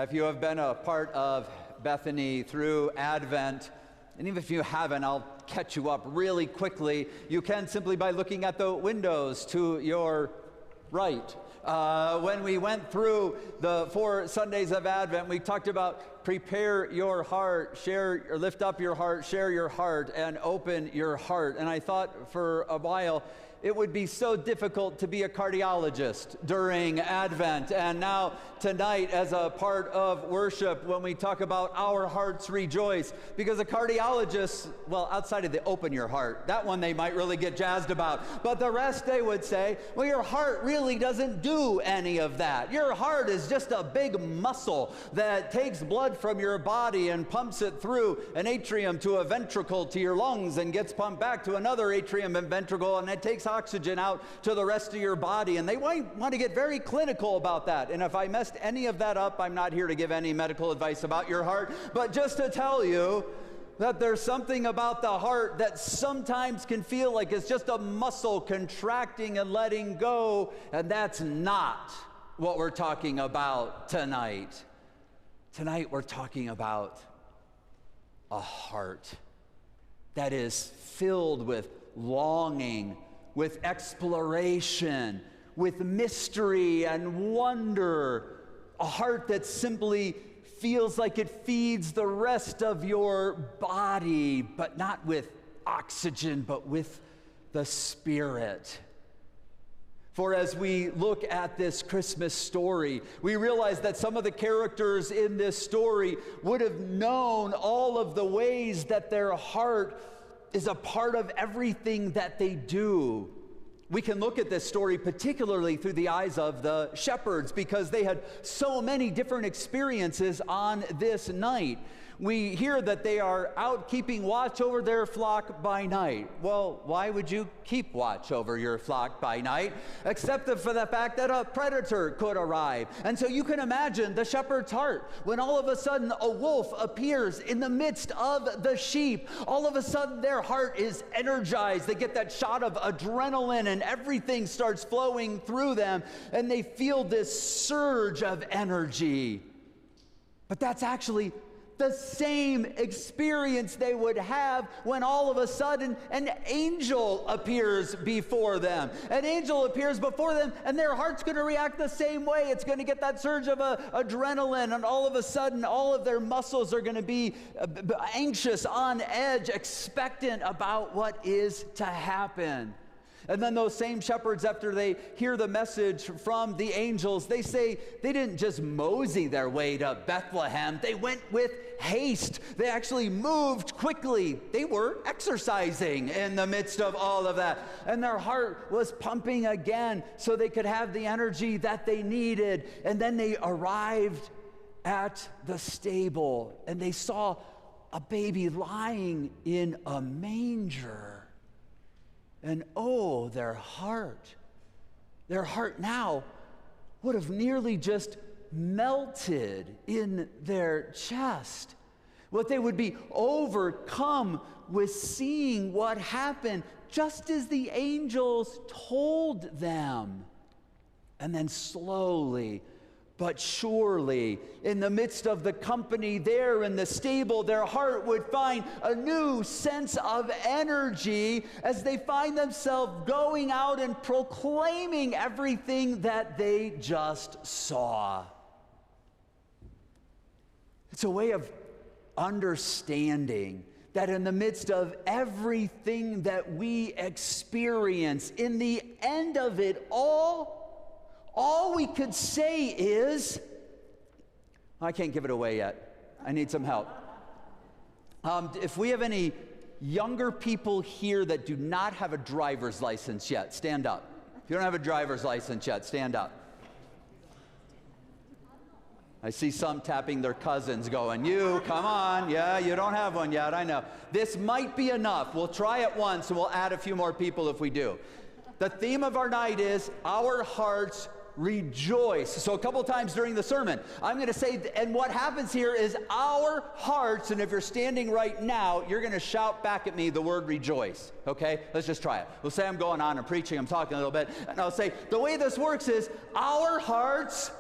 If you have been a part of Bethany through Advent, and even if you haven't, I'll catch you up really quickly. You can simply by looking at the windows to your right. When we went through the 4 Sundays of Advent, we talked about prepare your heart, share or lift up your heart, share your heart, and open your heart. And I thought for a while it would be so difficult to be a cardiologist during Advent. And now tonight, as a part of worship, when we talk about our hearts rejoice, because a cardiologist, well, outside of the open your heart, that one they might really get jazzed about. But the rest they would say, well, your heart really doesn't do any of that. Your heart is just a big muscle that takes blood from your body and pumps it through an atrium to a ventricle to your lungs and gets pumped back to another atrium and ventricle, and it takes oxygen out to the rest of your body. And they want to get very clinical about that. And if I messed any of that up, I'm not here to give any medical advice about your heart, but just to tell you that there's something about the heart that sometimes can feel like it's just a muscle contracting and letting go, and that's not what we're talking about tonight. Tonight we're talking about a heart that is filled with longing, with exploration, with mystery and wonder. A heart that simply feels like it feeds the rest of your body, but not with oxygen, but with the Spirit. For as we look at this Christmas story, we realize that some of the characters in this story would have known all of the ways that their heart is a part of everything that they do. We can look at this story particularly through the eyes of the shepherds, because they had so many different experiences on this night. We hear that they are out keeping watch over their flock by night. Well, why would you keep watch over your flock by night? Except for the fact that a predator could arrive. And so you can imagine the shepherd's heart when all of a sudden a wolf appears in the midst of the sheep. All of a sudden their heart is energized. They get that shot of adrenaline and everything starts flowing through them, and they feel this surge of energy. But that's actually the same experience they would have when all of a sudden an angel appears before them. An angel appears before them, and their heart's going to react the same way. It's going to get that surge of adrenaline, and all of a sudden all of their muscles are going to be anxious, on edge, expectant about what is to happen. And then those same shepherds, after they hear the message from the angels, they say they didn't just mosey their way to Bethlehem. They went with haste. They actually moved quickly. They were exercising in the midst of all of that. And their heart was pumping again so they could have the energy that they needed. And then they arrived at the stable, and they saw a baby lying in a manger. And oh, their heart now would have nearly just melted in their chest. What they would be overcome with seeing what happened just as the angels told them. And then slowly but surely, in the midst of the company there in the stable, their heart would find a new sense of energy as they find themselves going out and proclaiming everything that they just saw. It's a way of understanding that in the midst of everything that we experience, in the end of it all we could say is, I can't give it away yet. I need some help. If we have any younger people here that do not have a driver's license yet, stand up. If you don't have a driver's license yet, stand up. I see some tapping their cousins going, you, come on. Yeah, you don't have one yet, I know. This might be enough. We'll try it once and we'll add a few more people if we do. The theme of our night is our hearts rejoice. So a couple times during the sermon, I'm going to say, and what happens here is our hearts, and if you're standing right now, you're going to shout back at me the word rejoice. Okay? Let's just try it. We'll say I'm going on, I'm preaching, I'm talking a little bit, and I'll say, the way this works is our hearts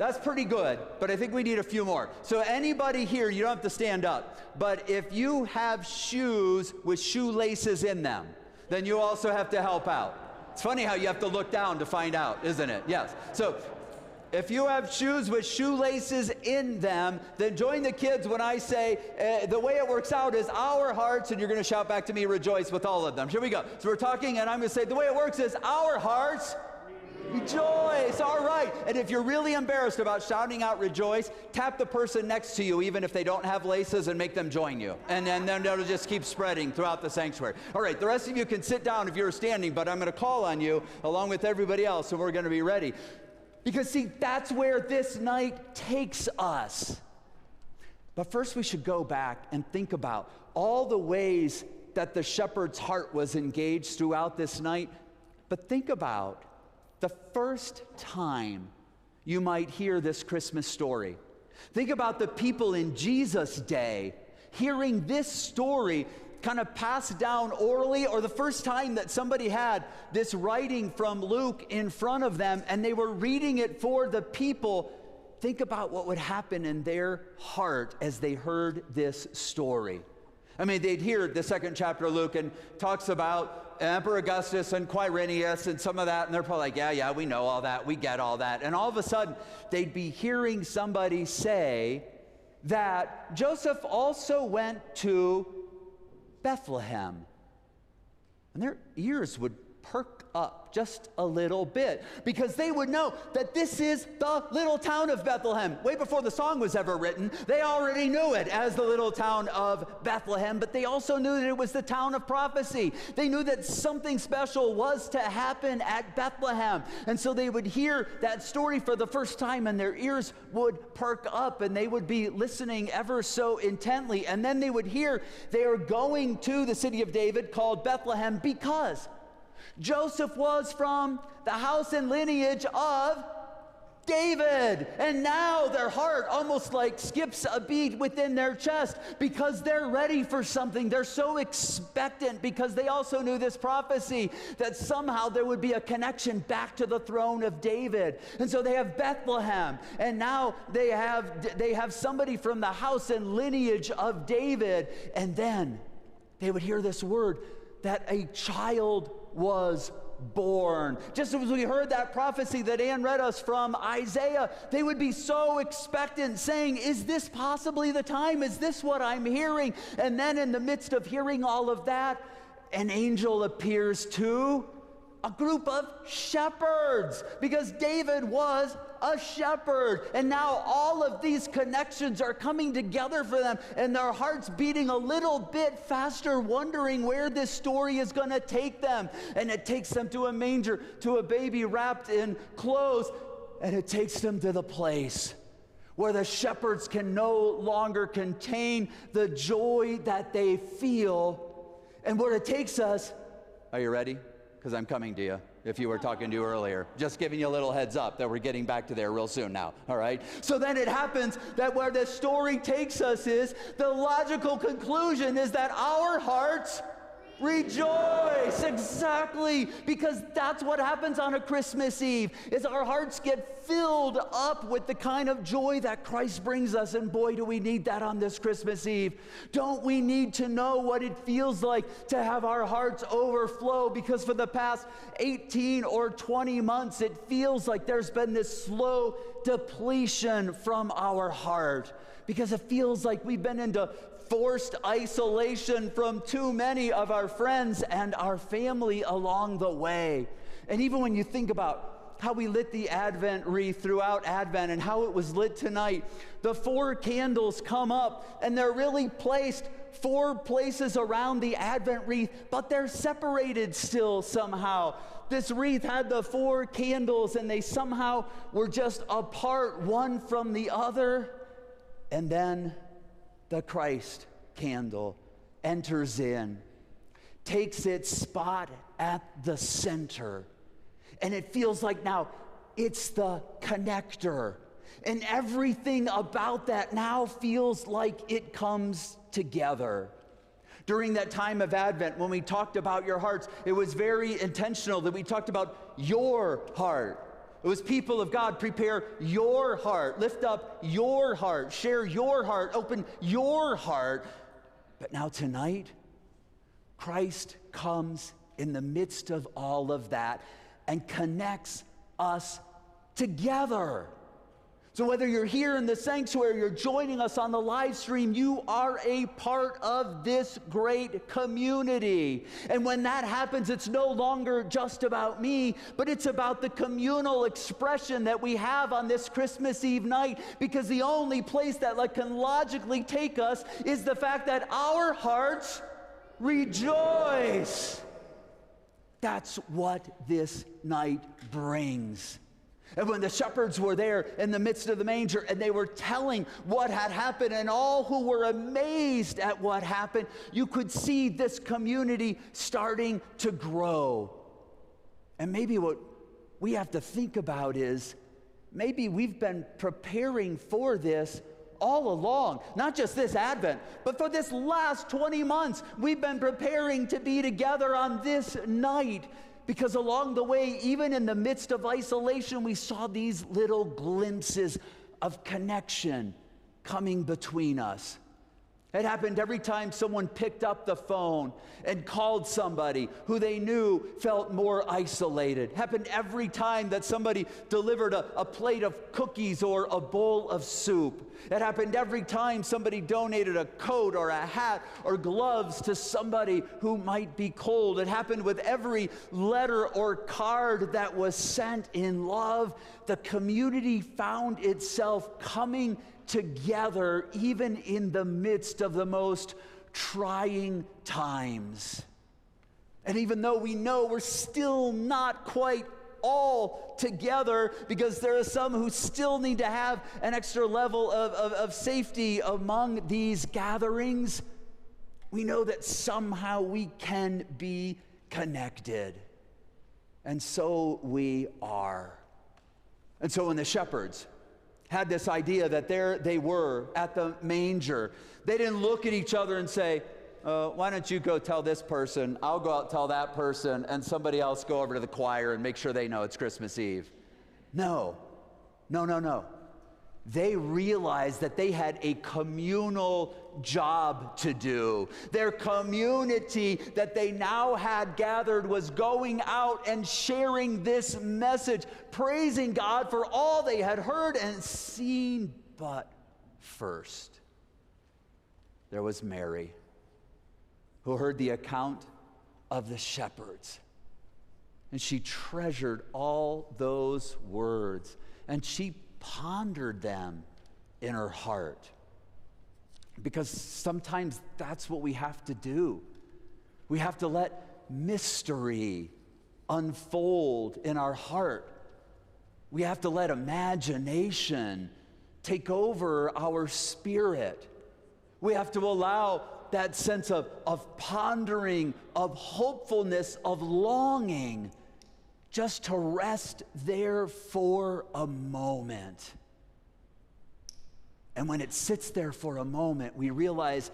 That's pretty good, but I think we need a few more. So anybody here, you don't have to stand up, but if you have shoes with shoelaces in them, then you also have to help out. It's funny how you have to look down to find out, isn't it? Yes. So if you have shoes with shoelaces in them, then join the kids when I say, the way it works out is our hearts, and you're going to shout back to me, rejoice with all of them. Here we go. So we're talking, and I'm going to say, the way it works is our hearts rejoice. All right. And if you're really embarrassed about shouting out rejoice, tap the person next to you, even if they don't have laces, and make them join you. And then it'll just keep spreading throughout the sanctuary. All right. The rest of you can sit down if you're standing, but I'm going to call on you along with everybody else, and we're going to be ready. Because, see, that's where this night takes us. But first we should go back and think about all the ways that the shepherd's heart was engaged throughout this night. But think about the first time you might hear this Christmas story. Think about the people in Jesus' day hearing this story kind of passed down orally, or the first time that somebody had this writing from Luke in front of them and they were reading it for the people. Think about what would happen in their heart as they heard this story. I mean, they'd hear the second chapter of Luke and talks about Emperor Augustus and Quirinius and some of that, and they're probably like, yeah, we know all that, we get all that. And all of a sudden, they'd be hearing somebody say that Joseph also went to Bethlehem. And their ears would perk up just a little bit, because they would know that this is the little town of Bethlehem. Way before the song was ever written, they already knew it as the little town of Bethlehem, but they also knew that it was the town of prophecy. They knew that something special was to happen at Bethlehem. And so they would hear that story for the first time, and their ears would perk up, and they would be listening ever so intently. And then they would hear they are going to the city of David called Bethlehem because Joseph was from the house and lineage of David. And now their heart almost like skips a beat within their chest because they're ready for something. They're so expectant because they also knew this prophecy that somehow there would be a connection back to the throne of David. And so they have Bethlehem, and now they have somebody from the house and lineage of David. And then they would hear this word that a child was born. Just as we heard that prophecy that Ann read us from Isaiah, they would be so expectant, saying, is this possibly the time? Is this what I'm hearing? And then in the midst of hearing all of that, an angel appears to a group of shepherds, because David was a shepherd. And now all of these connections are coming together for them, and their hearts beating a little bit faster, wondering where this story is going to take them. And it takes them to a manger, to a baby wrapped in clothes, and it takes them to the place where the shepherds can no longer contain the joy that they feel. And where it takes us, are you ready? Because I'm coming to you, if you were talking to you earlier. Just giving you a little heads up that we're getting back to there real soon now, all right? So then it happens that where the story takes us is, the logical conclusion is that our hearts rejoice. Exactly, because that's what happens on a Christmas Eve, is our hearts get filled up with the kind of joy that Christ brings us. And boy, do we need that on this Christmas Eve. Don't we need to know what it feels like to have our hearts overflow? Because for the past 18 or 20 months, it feels like there's been this slow depletion from our heart, because it feels like we've been into forced isolation from too many of our friends and our family along the way. And even when you think about how we lit the Advent wreath throughout Advent and how it was lit tonight, the 4 candles come up, and they're really placed 4 places around the Advent wreath, but they're separated still somehow. This wreath had the 4 candles, and they somehow were just apart, one from the other. And then the Christ candle enters in, takes its spot at the center, and it feels like now it's the connector. And everything about that now feels like it comes together. During that time of Advent, when we talked about your hearts, it was very intentional that we talked about your heart. It was people of God, prepare your heart, lift up your heart, share your heart, open your heart. But now tonight, Christ comes in the midst of all of that and connects us together. So whether you're here in the sanctuary, you're joining us on the live stream, you are a part of this great community. And when that happens, it's no longer just about me, but it's about the communal expression that we have on this Christmas Eve night, because the only place that can logically take us is the fact that our hearts rejoice. That's what this night brings. And when the shepherds were there in the midst of the manger and they were telling what had happened, and all who were amazed at what happened, you could see this community starting to grow. And maybe what we have to think about is, maybe we've been preparing for this all along. Not just this Advent, but for this last 20 months, we've been preparing to be together on this night. Because along the way, even in the midst of isolation, we saw these little glimpses of connection coming between us. It happened every time someone picked up the phone and called somebody who they knew felt more isolated. It happened every time that somebody delivered a plate of cookies or a bowl of soup. It happened every time somebody donated a coat or a hat or gloves to somebody who might be cold. It happened with every letter or card that was sent in love. The community found itself coming together even in the midst of the most trying times. And even though we know we're still not quite all together, because there are some who still need to have an extra level of safety among these gatherings, we know that somehow we can be connected. And so we are. And so when the shepherds had this idea that there they were at the manger, they didn't look at each other and say, why don't you go tell this person, I'll go out and tell that person, and somebody else go over to the choir and make sure they know it's Christmas Eve. No. They realized that they had a communal job to do. Their community that they now had gathered was going out and sharing this message, praising God for all they had heard and seen. But first, there was Mary, who heard the account of the shepherds. And she treasured all those words, and she pondered them in her heart. Because sometimes that's what we have to do. We have to let mystery unfold in our heart. We have to let imagination take over our spirit. We have to allow that sense of pondering, of hopefulness, of longing, just to rest there for a moment. And when it sits there for a moment, we realize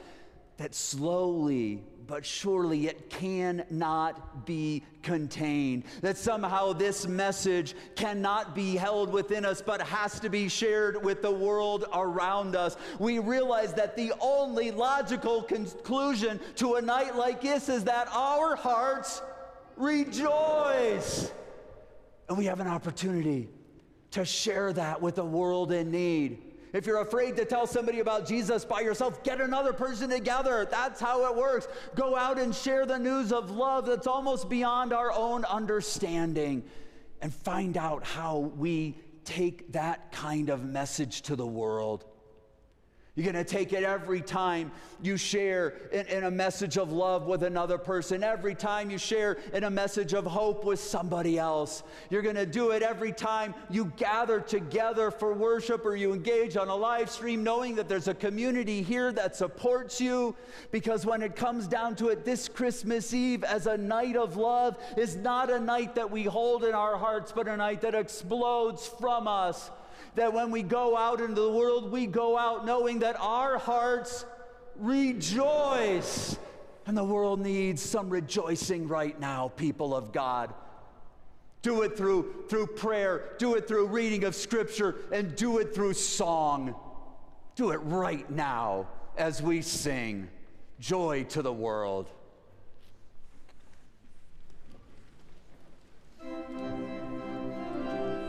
that slowly but surely it cannot be contained. That somehow this message cannot be held within us, but has to be shared with the world around us. We realize that the only logical conclusion to a night like this is that our hearts rejoice. And we have an opportunity to share that with the world in need. If you're afraid to tell somebody about Jesus by yourself, get another person together. That's how it works. Go out and share the news of love that's almost beyond our own understanding, and find out how we take that kind of message to the world. You're going to take it every time you share in a message of love with another person, every time you share in a message of hope with somebody else. You're going to do it every time you gather together for worship or you engage on a live stream, knowing that there's a community here that supports you. Because when it comes down to it, this Christmas Eve as a night of love is not a night that we hold in our hearts, but a night that explodes from us. That when we go out into the world, we go out knowing that our hearts rejoice. And the world needs some rejoicing right now, people of God. Do it through prayer. Do it through reading of Scripture. And do it through song. Do it right now as we sing Joy to the World.